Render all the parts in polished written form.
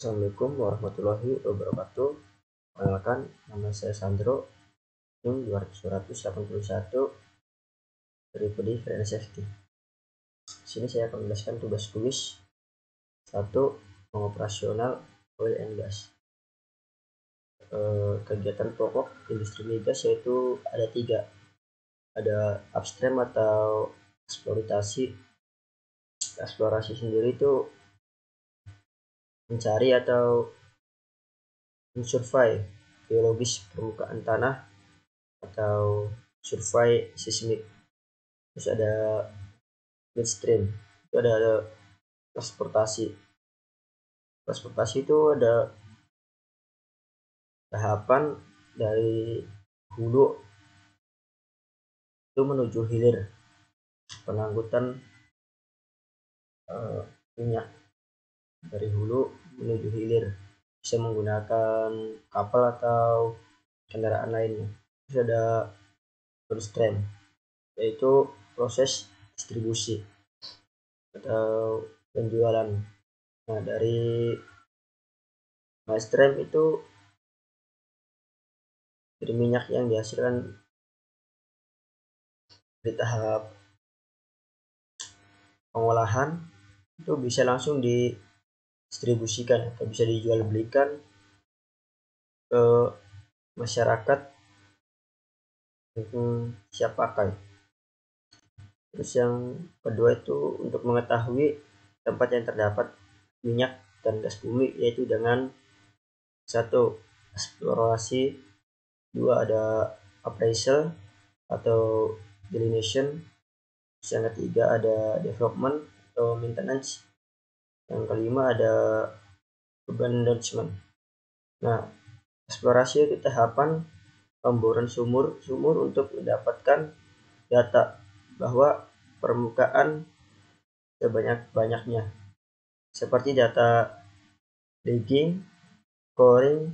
Assalamualaikum warahmatullahi wabarakatuh. Perkenalkan, nama saya Sandro, NIM 281 dari Prodi Fire and Safety. Di sini saya akan menjelaskan tugas kuis 1. Pengoperasional oil and gas. Kegiatan pokok industri migas yaitu ada 3. Ada upstream atau eksplorasi. Eksplorasi sendiri itu mencari atau mensurvey geologis permukaan tanah atau survei seismik. Terus ada midstream, itu ada transportasi itu ada tahapan dari hulu itu menuju hilir, pengangkutan minyak dari hulu menuju hilir bisa menggunakan kapal atau kendaraan lainnya. Terus ada downstream, yaitu proses distribusi atau penjualan. Nah, dari midstream itu dari minyak yang dihasilkan di tahap pengolahan itu bisa langsung didistribusikan atau bisa dijual belikan ke masyarakat untuk siap pakai. Terus yang kedua itu untuk mengetahui tempat yang terdapat minyak dan gas bumi, yaitu dengan 1. Eksplorasi, 2. Ada appraisal atau delineation, yang ketiga ada development atau maintenance, yang kelima ada abandonment. Nah, eksplorasi itu tahapan pemboran sumur untuk mendapatkan data bahwa permukaan sebanyak-banyaknya, seperti data digging, coring,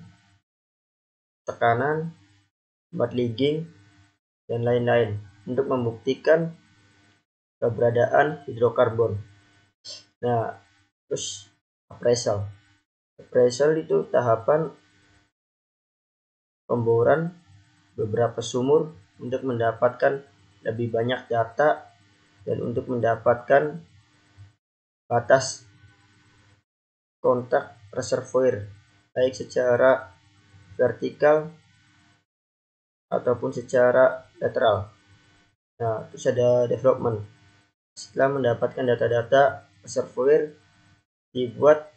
tekanan, tempat ligging, dan lain-lain untuk membuktikan keberadaan hidrokarbon. Nah, terus appraisal itu tahapan pemboran beberapa sumur untuk mendapatkan lebih banyak data dan untuk mendapatkan batas kontak reservoir baik secara vertikal ataupun secara lateral. Nah, terus ada development. Setelah mendapatkan data-data reservoir, dibuat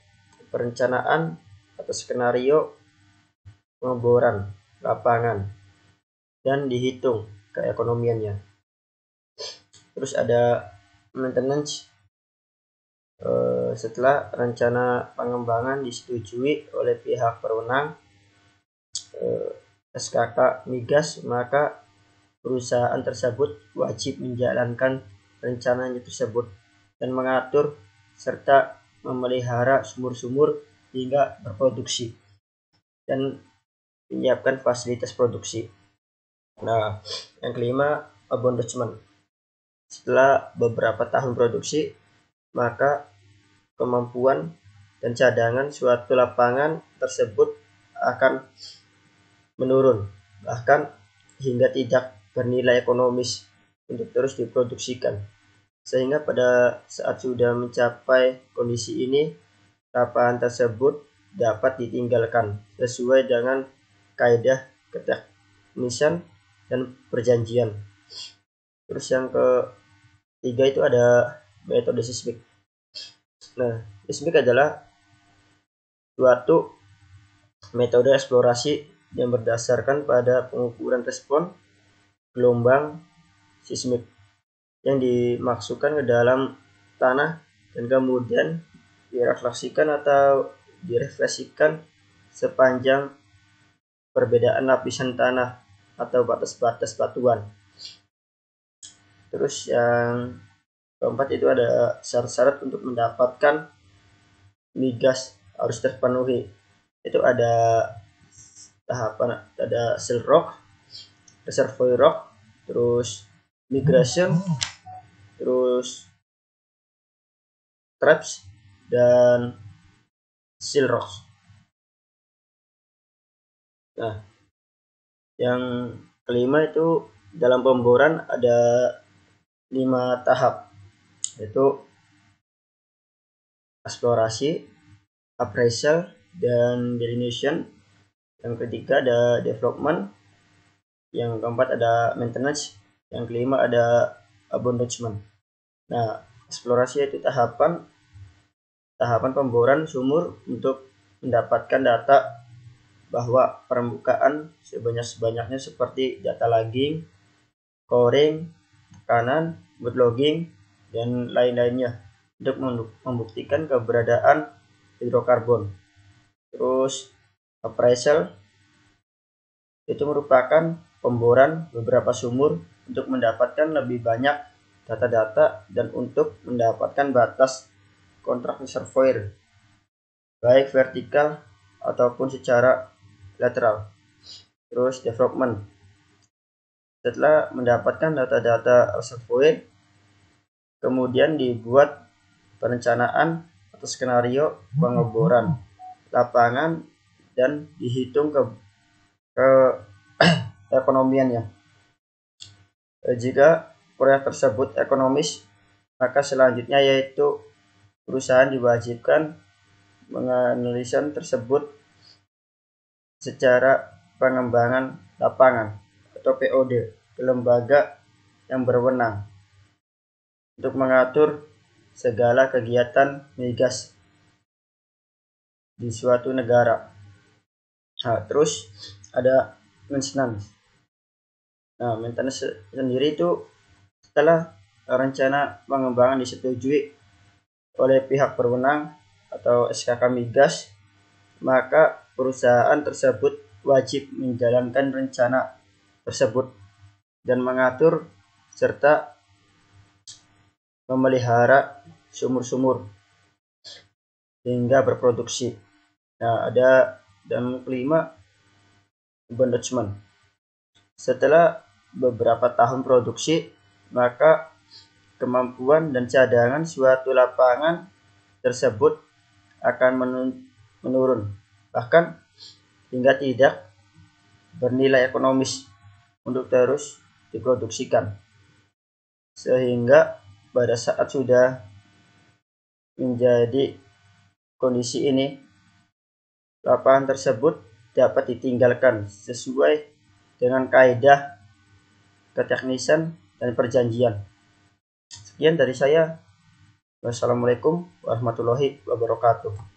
perencanaan atau skenario pengeboran lapangan dan dihitung keekonomiannya. Terus ada maintenance. Setelah rencana pengembangan disetujui oleh pihak berwenang SKK migas, maka perusahaan tersebut wajib menjalankan rencananya tersebut dan mengatur serta memelihara sumur-sumur hingga berproduksi dan menyiapkan fasilitas produksi. Nah, yang kelima, abandonment. Setelah beberapa tahun produksi, maka kemampuan dan cadangan suatu lapangan tersebut akan menurun, bahkan hingga tidak bernilai ekonomis untuk terus diproduksikan. Sehingga pada saat sudah mencapai kondisi ini, lapangan tersebut dapat ditinggalkan sesuai dengan kaidah keteknisan dan perjanjian. Terus yang ketiga itu ada metode seismik. Nah, seismik adalah suatu metode eksplorasi yang berdasarkan pada pengukuran respon gelombang seismik yang dimasukkan ke dalam tanah dan kemudian direfleksikan atau direfleksikan sepanjang perbedaan lapisan tanah atau batas-batas batuan. Terus yang keempat itu ada syarat-syarat untuk mendapatkan migas harus terpenuhi. Itu ada tahapan, ada seal rock, reservoir rock, terus migration, terus traps, dan Silrox. Nah, yang kelima itu dalam pemboran ada 5 tahap, yaitu eksplorasi, appraisal, dan delineation. Yang ketiga ada development, yang keempat ada maintenance, yang kelima ada abandonment. Nah, eksplorasi itu tahapan pemboran sumur untuk mendapatkan data bahwa permukaan sebanyak-banyaknya seperti data logging, coring, tekanan, boot logging, dan lain-lainnya untuk membuktikan keberadaan hidrokarbon. Terus appraisal itu merupakan pemboran beberapa sumur untuk mendapatkan lebih banyak data-data dan untuk mendapatkan batas kontrak reservoir baik vertikal ataupun secara lateral. Terus development, setelah mendapatkan data-data reservoir, kemudian dibuat perencanaan atau skenario pengeboran lapangan dan dihitung ke ekonomiannya. Jika proyek tersebut ekonomis, maka selanjutnya yaitu perusahaan diwajibkan menganalisa tersebut secara pengembangan lapangan atau POD ke lembaga yang berwenang untuk mengatur segala kegiatan migas di suatu negara. Nah, terus ada maintenance. Nah, maintenance sendiri itu setelah rencana pengembangan disetujui oleh pihak berwenang atau SKK migas, maka perusahaan tersebut wajib menjalankan rencana tersebut dan mengatur serta memelihara sumur-sumur hingga berproduksi. Nah, ada dan kelima abandonment. Setelah beberapa tahun produksi, maka kemampuan dan cadangan suatu lapangan tersebut akan menurun, bahkan hingga tidak bernilai ekonomis untuk terus diproduksikan, sehingga pada saat sudah menjadi kondisi ini, lapangan tersebut dapat ditinggalkan sesuai dengan kaidah keteknisan dan perjanjian. Sekian dari saya. Wassalamualaikum warahmatullahi wabarakatuh.